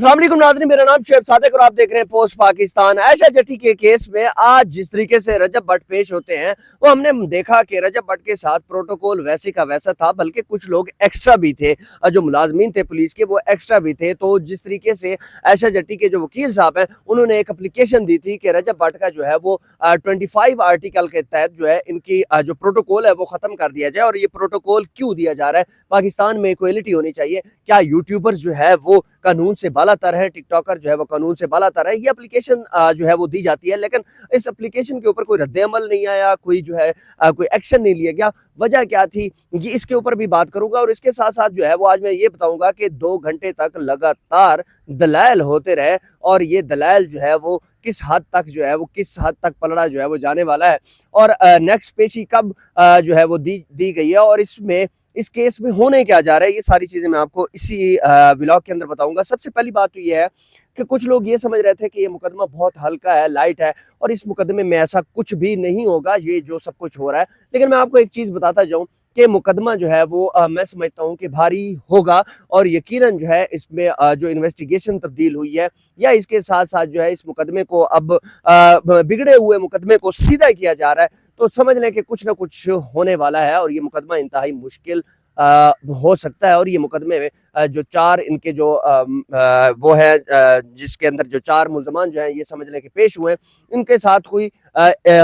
अस्सलाम वालेकुम नाज़रीन, मेरा नाम शुएब सादिक और आप देख रहे हैं पोस्ट पाकिस्तान। आयशा जट्टी के केस में आज जिस तरीके से रजब भट्ट पेश होते हैं वो हमने देखा कि रजब भट्ट के साथ प्रोटोकॉल वैसे का वैसा था, बल्कि कुछ लोग एक्स्ट्रा भी थे, जो मुलाजमीन थे पुलिस के वो एक्स्ट्रा भी थे। तो जिस तरीके से आयशा जट्टी के जो वकील साहब हैं उन्होंने एक एप्लीकेशन दी थी कि रजब भट्ट का जो है वो 25 आर्टिकल के तहत जो है इनकी जो प्रोटोकॉल है वो खत्म कर दिया जाए। और ये प्रोटोकॉल क्यों दिया जा रहा है? पाकिस्तान में इक्वलिटी होनी चाहिए, क्या यूट्यूबर्स जो है वो कानून से बालातर है, टिकटॉकर जो है वो कानून से बालातर है। ये एप्लीकेशन जो है वो दी जाती है, लेकिन इस एप्लीकेशन के ऊपर कोई रद्द-ए-अमल नहीं आया, कोई जो है कोई एक्शन नहीं लिया गया। वजह क्या थी, ये इसके ऊपर भी बात करूंगा। और इसके साथ साथ जो है वो आज मैं ये बताऊंगा कि 2 घंटे तक लगातार दलाइल होते रहे और ये दलाइल जो है वो किस हद तक पलड़ा जो है वो जाने वाला है और नेक्स्ट पेशी कब जो है वो दी गई है और इस केस में होने क्या जा रहा है, ये सारी चीजें मैं आपको इसी व्लॉग के अंदर बताऊंगा। सबसे पहली बात तो ये है कि कुछ लोग ये समझ रहे थे कि ये मुकदमा बहुत हल्का है, लाइट है और इस मुकदमे में ऐसा कुछ भी नहीं होगा, ये जो सब कुछ हो रहा है। लेकिन मैं आपको एक चीज बताता जाऊं कि मुकदमा जो है वो मैं समझता हूं कि भारी होगा और यकीनन जो है इसमें जो इन्वेस्टिगेशन तब्दील हुई है या इसके साथ साथ जो है इस मुकदमे को अब बिगड़े हुए मुकदमे को सीधा किया जा रहा है, तो समझ लें कि कुछ ना कुछ होने वाला है और ये मुकदमा इंतहाई मुश्किल हो सकता है। और ये मुकदमे में जो 4 इनके जो वो है जिसके अंदर जो 4 मुल्ज़मान जो हैं ये समझ लें कि पेश हुए, इनके साथ कोई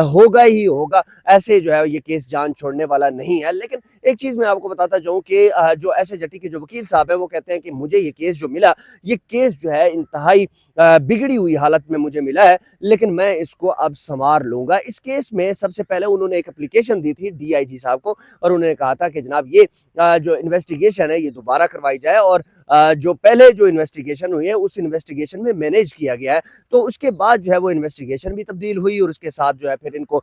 होगा ही होगा, ऐसे जो है ये केस जान छोड़ने वाला नहीं है। लेकिन एक चीज़ मैं आपको बताता जाऊं कि जो ऐसे जट्टी के जो वकील साहब हैं वो कहते हैं कि मुझे ये केस जो मिला, ये केस जो है इंतहाई बिगड़ी हुई हालत में मुझे मिला है, लेकिन मैं इसको अब संवार लूंगा। इस केस में सबसे पहले उन्होंने एक एप्लीकेशन दी थी DIG साहब को और उन्होंने कहा था कि जनाब ये जो इन्वेस्टिगेशन है ये दोबारा करवाई जाए और जो पहले जो इन्वेस्टिगेशन हुई है उस इन्वेस्टिगेशन में मैनेज किया गया है। तो उसके बाद जो है वो इन्वेस्टिगेशन भी तब्दील हुई और उसके साथ जो है फिर इनको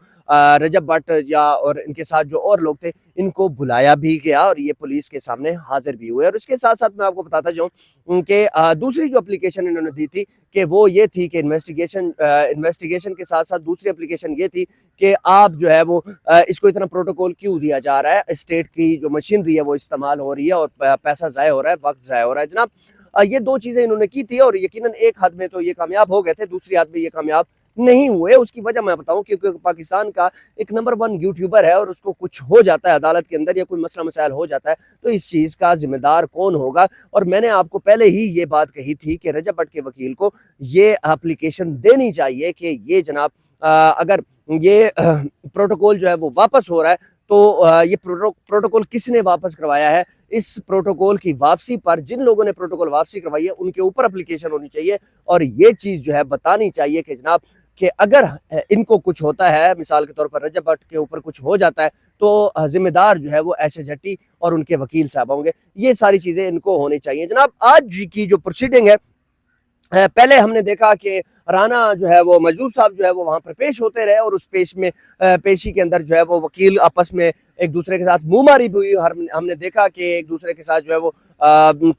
रजब भट्ट और इनके साथ जो और लोग थे इनको बुलाया भी गया और ये पुलिस के सामने हाजिर भी हुए। और उसके साथ साथ मैं आपको बताता जाऊं कि दूसरी जो एप्लीकेशन इन्होंने दी थी कि वो ये थी कि इन्वेस्टिगेशन के साथ साथ दूसरी एप्लीकेशन ये थी कि आप जो है वो इसको इतना प्रोटोकॉल क्यों दिया जा रहा है, स्टेट की जो मशीनरी है वो इस्तेमाल हो रही है और पैसा ज़ाया हो रहा है, वक्त ज़ाया हो रहा है जनाब। ये 2 चीज़ें इन्होंने की थी और यकीनन एक हद में तो ये कामयाब हो गए थे, दूसरी हद में ये कामयाब नहीं हुए। उसकी वजह मैं बताऊं क्योंकि पाकिस्तान का एक नंबर 1 यूट्यूबर है और उसको कुछ हो जाता है अदालत के अंदर या कोई मसला मसाइल हो जाता है तो इस चीज़ का जिम्मेदार कौन होगा। और मैंने आपको पहले ही ये बात कही थी कि रजब भट्ट के वकील को ये एप्लीकेशन देनी चाहिए कि ये जनाब अगर ये प्रोटोकॉल जो है वो वापस हो रहा है तो ये प्रोटोकॉल किसने वापस करवाया है, इस प्रोटोकॉल की वापसी पर जिन लोगों ने प्रोटोकॉल वापसी करवाई है उनके ऊपर एप्लीकेशन होनी चाहिए और ये चीज़ जो है बतानी चाहिए कि जनाब कि अगर इनको कुछ होता है, मिसाल के तौर पर रजब भट्ट के ऊपर कुछ हो जाता है तो जिम्मेदार जो है वो आयशा जट्टी और उनके वकील साहब होंगे। ये सारी चीज़ें इनको होनी चाहिए। जनाब आज की जो प्रोसीडिंग है, पहले हमने देखा कि राना जो है वो मजदूर साहब जो है वो वहां पर पेश होते रहे और उस पेशी के अंदर जो है वो वकील आपस में एक दूसरे के साथ मुंहमारी भी हुई। हमने देखा कि एक दूसरे के साथ जो है वो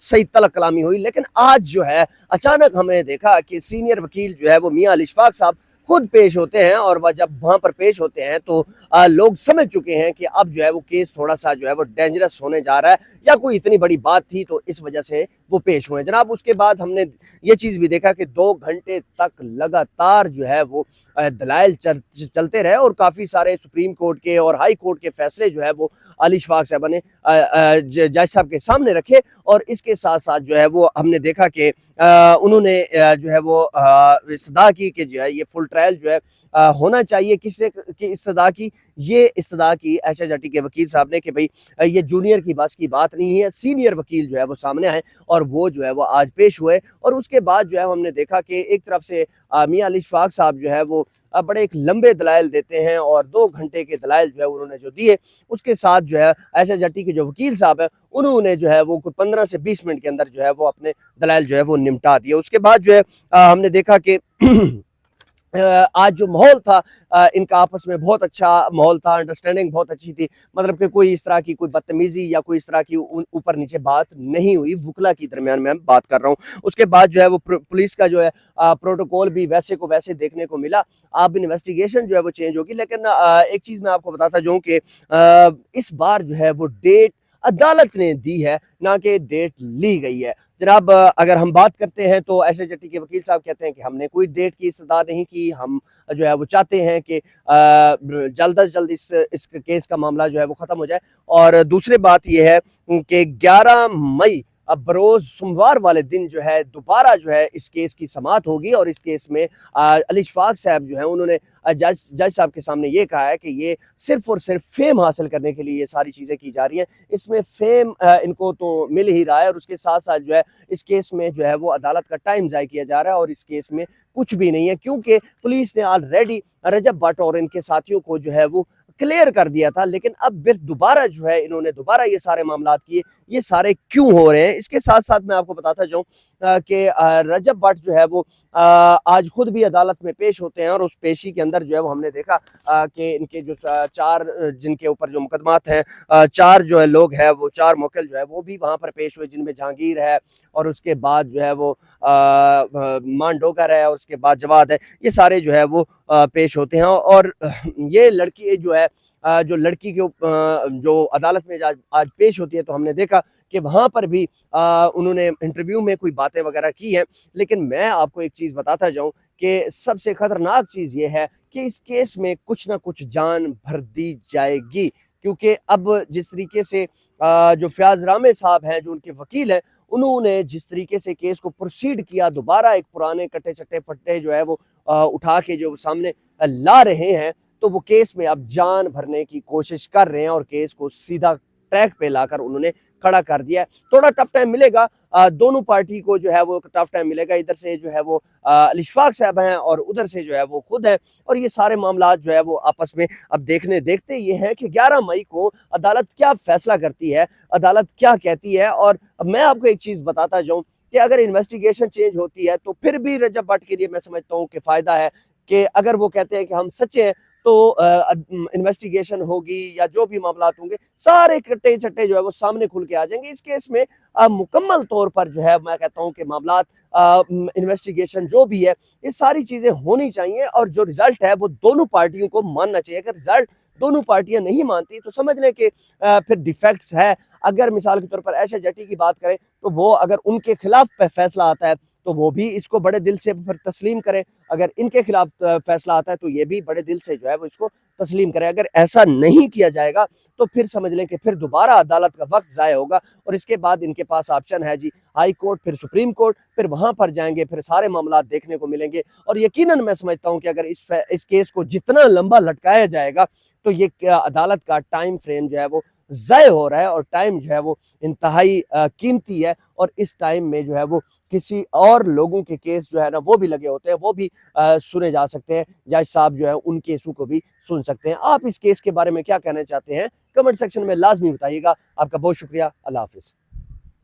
सही तलक कलामी हुई। लेकिन आज जो है अचानक हमने देखा कि सीनियर वकील जो है वो मियां अली इशफाक साहब खुद पेश होते हैं और वह जब वहां पर पेश होते हैं तो लोग समझ चुके हैं कि अब जो है वो केस थोड़ा सा जो है वो डेंजरस होने जा रहा है या कोई इतनी बड़ी बात थी तो इस वजह से वो पेश हुए जनाब। उसके बाद हमने ये चीज़ भी देखा कि 2 घंटे तक लगातार जो है वो दलाइल चलते रहे और काफ़ी सारे सुप्रीम कोर्ट के और हाई कोर्ट के फैसले जो है वो अली इशफाक साहब ने जज साहब के सामने रखे। और इसके साथ साथ जो है वो हमने देखा कि उन्होंने जो है वो इस्तदा की कि जो है ये फुल ट्रायल जो है होना चाहिए। किसने की इस्तदा की? ये इस्तदा की आयशा जट्टी के वकील साहब ने कि भाई ये जूनियर की बस की बात नहीं है, सीनियर वकील जो है वो सामने आए और वो जो है वो आज पेश हुए। और उसके बाद जो है हमने देखा कि एक तरफ से मियां अली इशफाक साहब जो है वो बड़े एक लंबे दलाइल देते हैं और 2 घंटे के दलाइल जो है उन्होंने जो दिए उसके साथ जो है आयशा जट्टी के जो वकील साहब है उन्होंने जो है वो 15 से 20 मिनट के अंदर जो है वो अपने दलाइल जो है वो निपटा दिए। उसके बाद जो है हमने देखा कि आज जो माहौल था इनका आपस में बहुत अच्छा माहौल था, अंडरस्टैंडिंग बहुत अच्छी थी, मतलब कि कोई इस तरह की कोई बदतमीजी या कोई इस तरह की ऊपर नीचे बात नहीं हुई, वकला की दरमियान में बात कर रहा हूँ। उसके बाद जो है वो पुलिस का जो है प्रोटोकॉल भी वैसे को वैसे देखने को मिला। अब इन्वेस्टिगेशन जो है वो चेंज होगी, लेकिन एक चीज़ मैं आपको बताता जाऊँ कि इस बार जो है वो डेट अदालत ने दी है, ना कि डेट ली गई है। जनाब अगर हम बात करते हैं तो ऐसे जट्टी के वकील साहब कहते हैं कि हमने कोई डेट की इस्तदा नहीं की, हम जो है वो चाहते हैं कि जल्द अज जल्द इस केस का मामला जो है वो ख़त्म हो जाए। और दूसरी बात ये है कि 11 मई अब बरोज़ सोमवार वाले दिन जो है दोबारा जो है इस केस की समाअत होगी और इस केस में अली इशफाक साहब जो हैं उन्होंने जज साहब के सामने ये कहा है कि ये सिर्फ और सिर्फ फेम हासिल करने के लिए ये सारी चीज़ें की जा रही हैं। इसमें फेम इनको तो मिल ही रहा है और उसके साथ साथ जो है इस केस में जो है वो अदालत का टाइम ज़ाय किया जा रहा है और इस केस में कुछ भी नहीं है, क्योंकि पुलिस ने ऑलरेडी रजब भट्ट और इनके साथियों को जो है वो क्लियर कर दिया था। लेकिन अब फिर दोबारा जो है इन्होंने दोबारा ये सारे मामलात किए, ये सारे क्यों हो रहे हैं? इसके साथ साथ मैं आपको बताता जाऊं कि रजब भट्ट जो है वो आज खुद भी अदालत में पेश होते हैं और उस पेशी के अंदर जो है वो हमने देखा कि इनके जो चार जिनके ऊपर जो मुकदमात हैं, चार जो है लोग हैं, वो चार मुवक्किल जो है वो भी वहाँ पर पेश हुए, जिनमें जहांगीर है और उसके बाद जो है वो मान डोगर है और उसके बाद जवाद है। ये सारे जो है वो पेश होते हैं और ये लड़की जो है जो लड़की के जो अदालत में आज पेश होती है, तो हमने देखा कि वहाँ पर भी उन्होंने इंटरव्यू में कोई बातें वगैरह की हैं। लेकिन मैं आपको एक चीज़ बताता जाऊँ कि सबसे ख़तरनाक चीज़ ये है कि इस केस में कुछ ना कुछ जान भर दी जाएगी, क्योंकि अब जिस तरीके से जो फयाज़ रामे साहब हैं, जो उनके वकील हैं, उन्होंने जिस तरीके से केस को प्रोसीड किया, दोबारा एक पुराने कट्टे चट्टे फट्टे जो है वो उठा के जो सामने ला रहे हैं, तो वो केस में अब जान भरने की कोशिश कर रहे हैं और केस को सीधा ट्रैक पे लाकर उन्होंने खड़ा कर दिया है। थोड़ा टफ टाइम मिलेगा दोनों पार्टी को, जो है वो टफ टाइम मिलेगा। इधर से जो है वो अली इशफाक साहब हैं और उधर से जो है वो खुद है, और ये सारे मामलात जो है वो आपस में अब देखते ये हैं कि 11 मई को अदालत क्या फैसला करती है, अदालत क्या कहती है। और मैं आपको एक चीज़ बताता जाऊँ कि अगर इन्वेस्टिगेशन चेंज होती है तो फिर भी रजब भट्ट के लिए मैं समझता हूँ कि फ़ायदा है कि अगर वो कहते हैं कि हम सच्चे हैं, तो इन्वेस्टिगेशन होगी या जो भी मामलात होंगे, सारे कट्टे चट्टे जो है वो सामने खुल के आ जाएंगे। इस केस में मुकम्मल तौर पर जो है मैं कहता हूँ कि मामलात इन्वेस्टिगेशन जो भी है, ये सारी चीज़ें होनी चाहिए और जो रिजल्ट है वो दोनों पार्टियों को मानना चाहिए। अगर रिजल्ट दोनों पार्टियां नहीं मानती तो समझ लें कि फिर डिफेक्ट्स है। अगर मिसाल के तौर पर ऐशा जट्टी की बात करें तो वो अगर उनके खिलाफ फैसला आता है तो वो भी इसको बड़े दिल से फिर तस्लीम करें, अगर इनके खिलाफ फैसला आता है तो ये भी बड़े दिल से जो है वो इसको तस्लीम करें। अगर ऐसा नहीं किया जाएगा तो फिर समझ लें कि फिर दोबारा अदालत का वक्त ज़ाया होगा और इसके बाद इनके पास ऑप्शन है जी हाई कोर्ट, फिर सुप्रीम कोर्ट, फिर वहाँ पर जाएंगे, फिर सारे मामलात देखने को मिलेंगे। और यकीनन मैं समझता हूँ कि अगर इस केस को जितना लंबा लटकाया जाएगा तो ये अदालत का टाइम फ्रेम जो है वो ज़ाय हो रहा है और टाइम जो है वो इंतहाई कीमती है। और इस टाइम में जो है वो किसी और लोगों के केस जो है ना वो भी लगे होते हैं, वो भी सुने जा सकते हैं। जज साहब जो है उन केसों को भी सुन सकते हैं। आप इस केस के बारे में क्या कहना चाहते हैं, कमेंट सेक्शन में लाजमी बताइएगा। आपका बहुत शुक्रिया। अल्लाह हाफिज़।